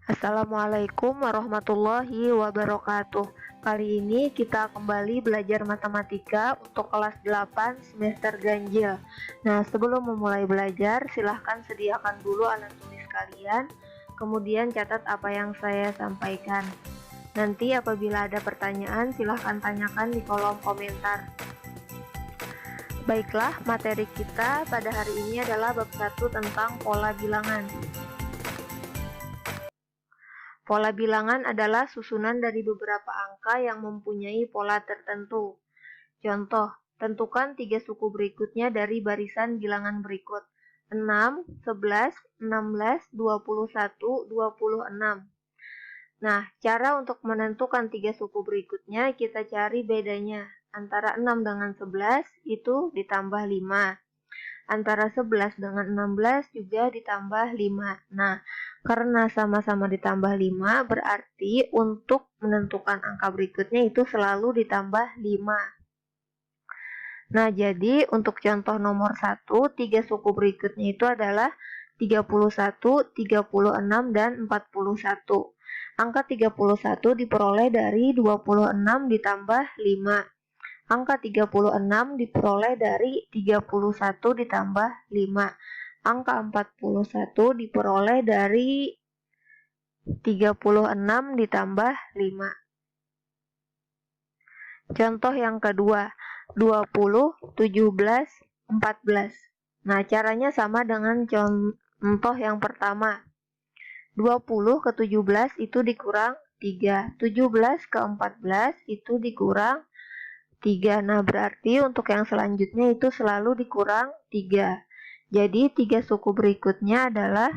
Assalamualaikum warahmatullahi wabarakatuh. Kali ini kita kembali belajar matematika untuk kelas 8 semester ganjil. Nah, sebelum memulai belajar, silahkan sediakan dulu alat tulis kalian, kemudian catat apa yang saya sampaikan. Nanti apabila ada pertanyaan, silahkan tanyakan di kolom komentar. Baiklah, materi kita pada hari ini adalah bab 1 tentang pola bilangan. Pola bilangan adalah susunan dari beberapa angka yang mempunyai pola tertentu. Contoh, tentukan 3 suku berikutnya dari barisan bilangan berikut: 6, 11, 16, 21, 26. Nah, cara untuk menentukan 3 suku berikutnya, kita cari bedanya. Antara 6 dengan 11 itu ditambah 5. Antara 11 dengan 16 juga ditambah 5. Nah, karena sama-sama ditambah 5, berarti untuk menentukan angka berikutnya itu selalu ditambah 5. Nah, jadi untuk contoh nomor 1, 3 suku berikutnya itu adalah 31, 36, dan 41. Angka 31 diperoleh dari 26 ditambah 5. Angka 36 diperoleh dari 31 ditambah 5. Angka 41 diperoleh dari 36 ditambah 5. Contoh yang kedua, 20, 17, 14. Nah, caranya sama dengan contoh yang pertama. 20 ke 17 itu dikurang 3. 17 ke 14 itu dikurang 3. Nah, berarti untuk yang selanjutnya itu selalu dikurang 3. Jadi 3 suku berikutnya adalah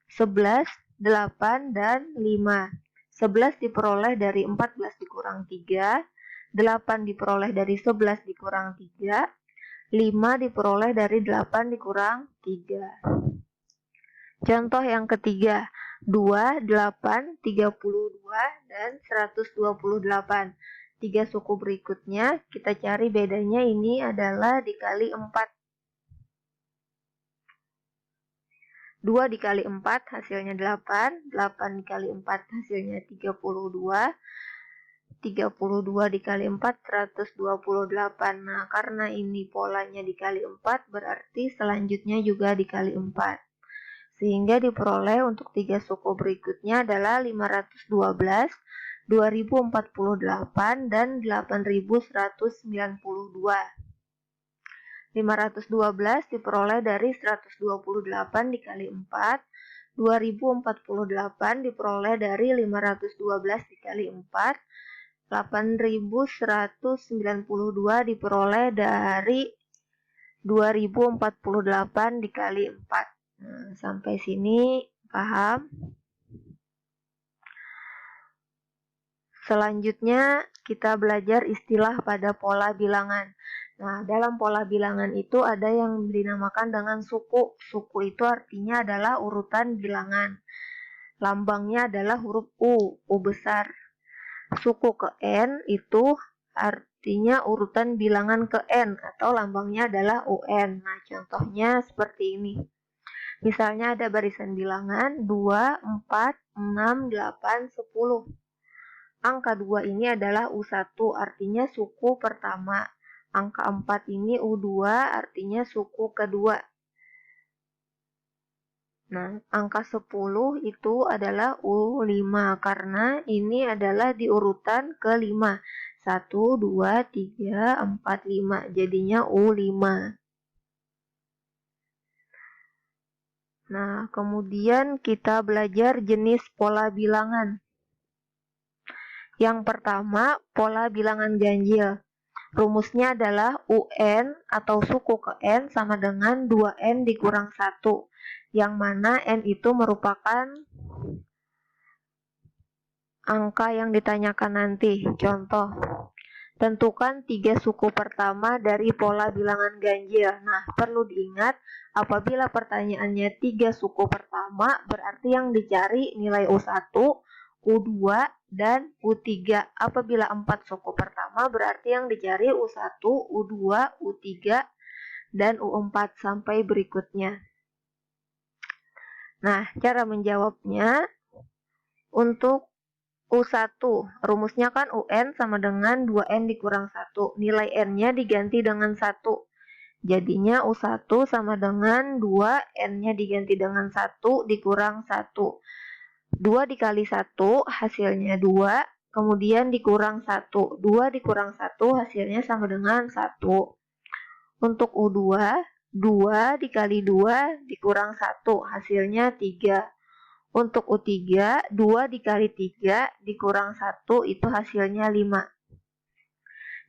11, 8, dan 5. 11 diperoleh dari 14 dikurang 3, 8 diperoleh dari 11 dikurang 3, 5 diperoleh dari 8 dikurang 3. Contoh yang ketiga, 2, 8, 32, dan 128. 3 suku berikutnya, kita cari bedanya, ini adalah dikali 4. 2 dikali 4 hasilnya 8, 8 dikali 4 hasilnya 32, 32 dikali 4, 128. Nah, karena ini polanya dikali 4, berarti selanjutnya juga dikali 4. Sehingga diperoleh untuk 3 suku berikutnya adalah 512, 2048, dan 8192. 512 diperoleh dari 128 dikali 4, 2048 diperoleh dari 512 dikali 4, 8192 diperoleh dari 2048 dikali 4. Nah, sampai sini paham? Selanjutnya kita belajar istilah pada pola bilangan. Nah, dalam pola bilangan itu ada yang dinamakan dengan suku. Suku itu artinya adalah urutan bilangan. Lambangnya adalah huruf U besar. Suku ke N itu artinya urutan bilangan ke N atau lambangnya adalah UN. Nah, contohnya seperti ini. Misalnya ada barisan bilangan 2, 4, 6, 8, 10. Angka 2 ini adalah U1, artinya suku pertama. Angka 4 ini U2, artinya suku kedua. Nah, angka 10 itu adalah U5, karena ini adalah di urutan ke-5. 1, 2, 3, 4, 5. Jadinya U5. Nah, kemudian kita belajar jenis pola bilangan. Yang pertama, pola bilangan ganjil. Rumusnya adalah UN atau suku ke N sama dengan 2N dikurang 1. Yang mana N itu merupakan angka yang ditanyakan nanti. Contoh, tentukan 3 suku pertama dari pola bilangan ganjil. Nah, perlu diingat, apabila pertanyaannya 3 suku pertama, berarti yang dicari nilai U1, U2, dan U3. Apabila 4 suku pertama, berarti yang dicari U1, U2, U3, dan U4 sampai berikutnya. Nah, cara menjawabnya, Untuk U1, rumusnya kan UN sama dengan 2N dikurang 1. Nilai N-nya diganti dengan 1. Jadinya U1 sama dengan 2, N-nya diganti dengan 1 dikurang 1. 2 dikali 1 hasilnya 2, kemudian dikurang 1. 2 dikurang 1 hasilnya sama dengan 1. Untuk U2, 2 dikali 2 dikurang 1 hasilnya 3. Untuk U3, 2 dikali 3 dikurang 1 itu hasilnya 5.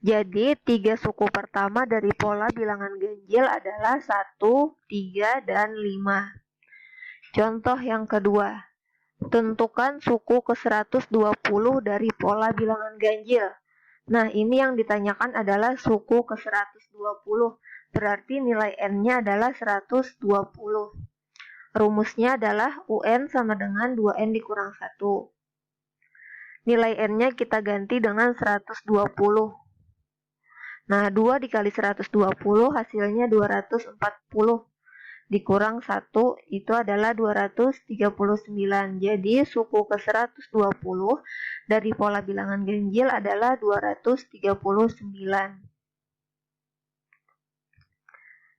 Jadi, 3 suku pertama dari pola bilangan ganjil adalah 1, 3, dan 5. Contoh yang kedua, tentukan suku ke-120 dari pola bilangan ganjil. Nah, ini yang ditanyakan adalah suku ke-120, berarti nilai N-nya adalah 120. Rumusnya adalah UN sama dengan 2N dikurang 1. Nilai N-nya kita ganti dengan 120. Nah, 2 dikali 120 hasilnya 240. Dikurang 1 itu adalah 239. Jadi, suku ke-120 dari pola bilangan ganjil adalah 239.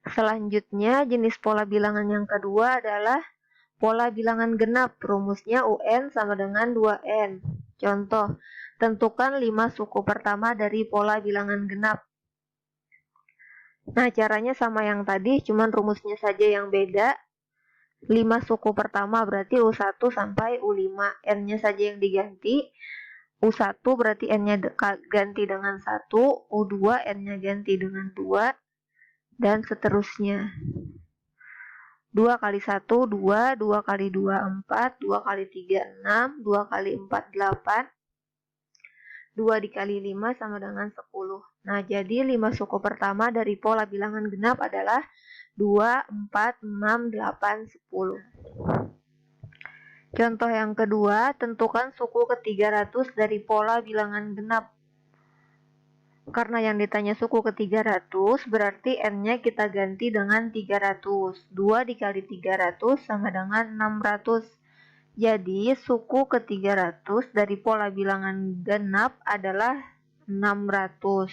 Selanjutnya, jenis pola bilangan yang kedua adalah pola bilangan genap. Rumusnya UN sama dengan 2N. Contoh, tentukan 5 suku pertama dari pola bilangan genap. Nah, caranya sama yang tadi, cuman rumusnya saja yang beda. 5 suku pertama berarti U1 sampai U5. N-nya saja yang diganti. U1 berarti N-nya ganti dengan 1. U2 N-nya ganti dengan 2. Dan seterusnya. 2 kali 1, 2, 2 kali 2, 4, 2 kali 3, 6, 2 kali 4, 8, 2 dikali 5 sama dengan 10. Nah, jadi 5 suku pertama dari pola bilangan genap adalah 2, 4, 6, 8, 10. Contoh yang kedua, tentukan suku ke-300 dari pola bilangan genap. Karena yang ditanya suku ke-300, berarti N-nya kita ganti dengan 300. 2 dikali 300 sama dengan 600. Jadi, suku ke-300 dari pola bilangan genap adalah 600.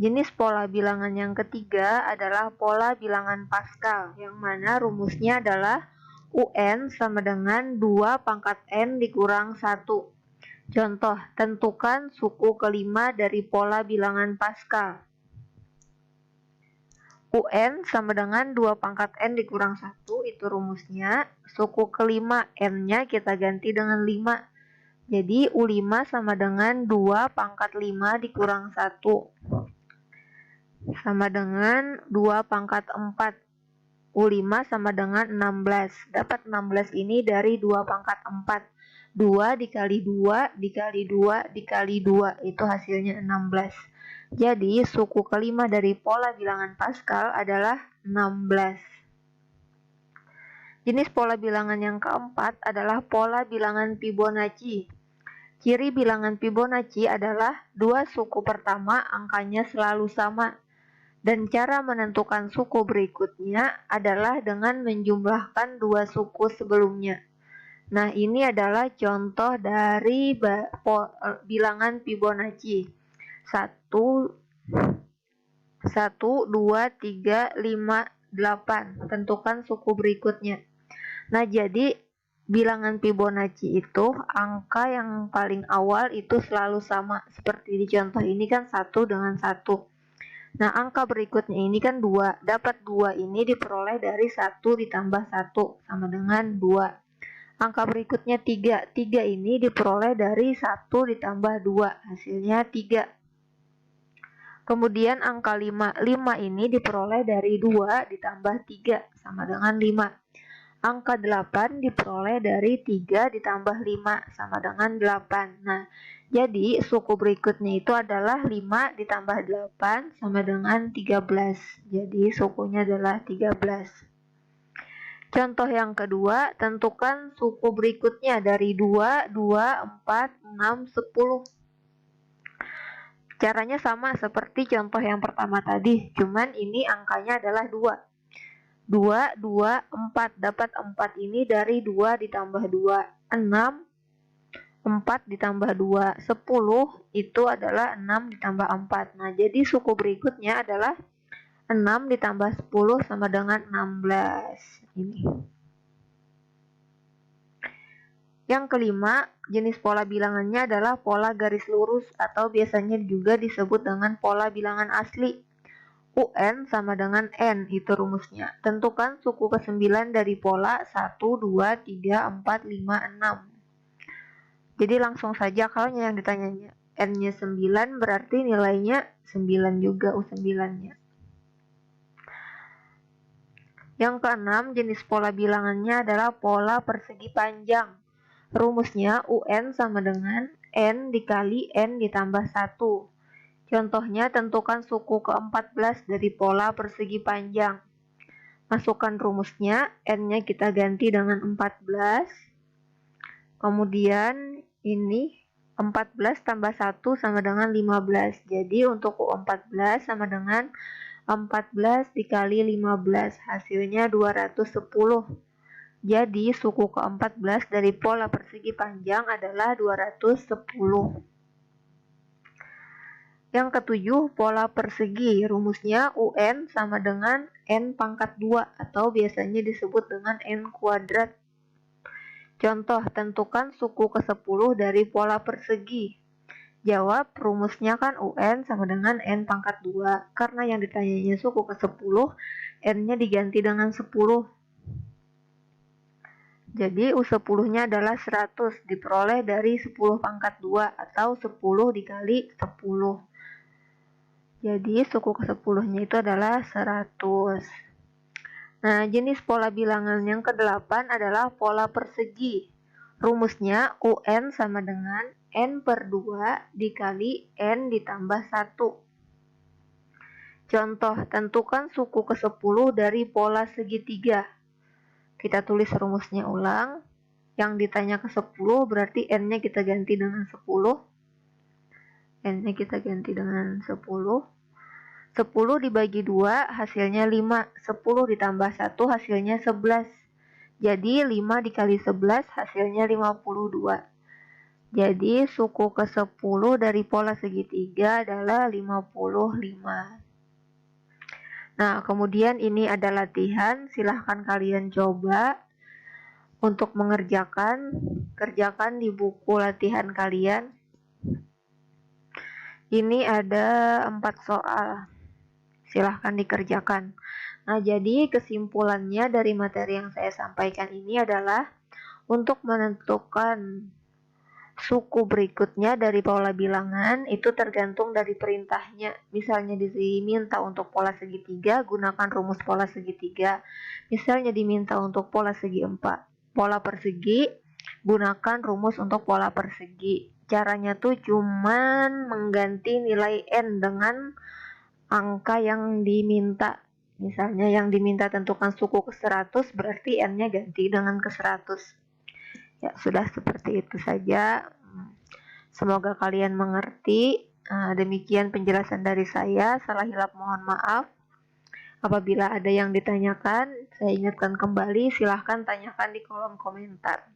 Jenis pola bilangan yang ketiga adalah pola bilangan Pascal, yang mana rumusnya adalah UN sama dengan 2 pangkat N dikurang 1. Contoh, tentukan suku kelima dari pola bilangan Pascal. UN sama dengan 2 pangkat N dikurang 1, itu rumusnya. Suku kelima N-nya kita ganti dengan 5. Jadi, U5 sama dengan 2 pangkat 5 dikurang 1. Sama dengan 2 pangkat 4. U5 sama dengan 16. Dapat 16 ini dari 2 pangkat 4. 2 dikali 2 dikali 2 dikali 2 itu hasilnya 16. Jadi suku kelima dari pola bilangan Pascal adalah 16. Jenis pola bilangan yang keempat adalah pola bilangan Fibonacci. Ciri bilangan Fibonacci adalah 2 suku pertama angkanya selalu sama. Dan cara menentukan suku berikutnya adalah dengan menjumlahkan 2 suku sebelumnya. Nah, ini adalah contoh dari bilangan Fibonacci. 1, 2, 3, 5, 8. Tentukan suku berikutnya. Nah, jadi bilangan Fibonacci itu angka yang paling awal itu selalu sama. Seperti di contoh ini kan 1 dengan 1. Nah, angka berikutnya ini kan 2. Dapat 2 ini diperoleh dari 1 ditambah 1 sama dengan 2. Angka berikutnya 3. 3 ini diperoleh dari 1 ditambah 2. Hasilnya 3. Kemudian angka 5. 5 ini diperoleh dari 2 ditambah 3. Sama dengan 5. Angka 8 diperoleh dari 3 ditambah 5. Sama dengan 8. Nah, jadi suku berikutnya itu adalah 5 ditambah 8 sama dengan 13. Jadi sukunya adalah 13. Contoh yang kedua, tentukan suku berikutnya dari 2, 2, 4, 6, 10. Caranya sama seperti contoh yang pertama tadi, cuman ini angkanya adalah 2. 2, 2, 4. Dapat 4 ini dari 2 ditambah 2. 6 4 ditambah 2, 10 itu adalah 6 ditambah 4. Nah, jadi suku berikutnya adalah 6 ditambah 10 sama dengan 16. Ini. Yang kelima, jenis pola bilangannya adalah pola garis lurus atau biasanya juga disebut dengan pola bilangan asli. UN sama dengan N, itu rumusnya. Tentukan suku ke-9 dari pola 1, 2, 3, 4, 5, 6. Jadi langsung saja kalau yang ditanyanya N-nya 9 berarti nilainya 9 juga U9-nya. Yang keenam, jenis pola bilangannya adalah pola persegi panjang. Rumusnya UN sama dengan N dikali N ditambah 1. Contohnya, tentukan suku ke-14 dari pola persegi panjang. Masukkan rumusnya, N-nya kita ganti dengan 14. Kemudian ini 14 tambah 1 sama dengan 15. Jadi untuk U14 sama dengan 14 dikali 15, hasilnya 210. Jadi suku ke-14 dari pola persegi panjang adalah 210. Yang ketujuh, pola persegi. Rumusnya UN sama dengan N pangkat 2 atau biasanya disebut dengan N kuadrat. Contoh, tentukan suku ke-10 dari pola persegi. Jawab, rumusnya kan UN sama dengan N pangkat 2. Karena yang ditanyanya suku ke-10, N-nya diganti dengan 10. Jadi U10-nya adalah 100, diperoleh dari 10 pangkat 2 atau 10 dikali 10. Jadi suku ke-10-nya itu adalah 100. Nah, jenis pola bilangan yang ke-8 adalah pola persegi. Rumusnya UN sama dengan N per 2 dikali N ditambah 1. Contoh, tentukan suku ke-10 dari pola segitiga. Kita tulis rumusnya ulang. Yang ditanya ke-10 berarti N-nya kita ganti dengan 10. N-nya kita ganti dengan 10. 10 dibagi 2 hasilnya 5. 10 ditambah 1 hasilnya 11. Jadi 5 dikali 11 hasilnya 52. Jadi suku ke-10 dari pola segitiga adalah 55. Nah, kemudian ini ada latihan. Silahkan kalian coba untuk mengerjakan. Kerjakan di buku latihan kalian. Ini ada 4 soal. Silahkan dikerjakan. Nah, jadi kesimpulannya dari materi yang saya sampaikan ini adalah untuk menentukan suku berikutnya dari pola bilangan itu tergantung dari perintahnya. Misalnya diminta untuk pola segitiga, gunakan rumus pola segitiga. Misalnya diminta untuk pola segi 4, pola persegi, gunakan rumus untuk pola persegi. Caranya tuh cuman mengganti nilai N dengan angka yang diminta. Misalnya yang diminta tentukan suku ke-100 berarti N-nya ganti dengan ke-100. Ya, sudah seperti itu saja. Semoga kalian mengerti. Demikian penjelasan dari saya. Salah hilap mohon maaf. Apabila ada yang ditanyakan, saya ingatkan kembali, silahkan tanyakan di kolom komentar.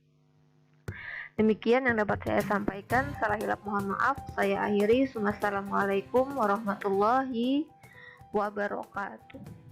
Demikian yang dapat saya sampaikan. Salah hilap mohon maaf. Saya akhiri. Wassalamualaikum warahmatullahi wabarakatuh.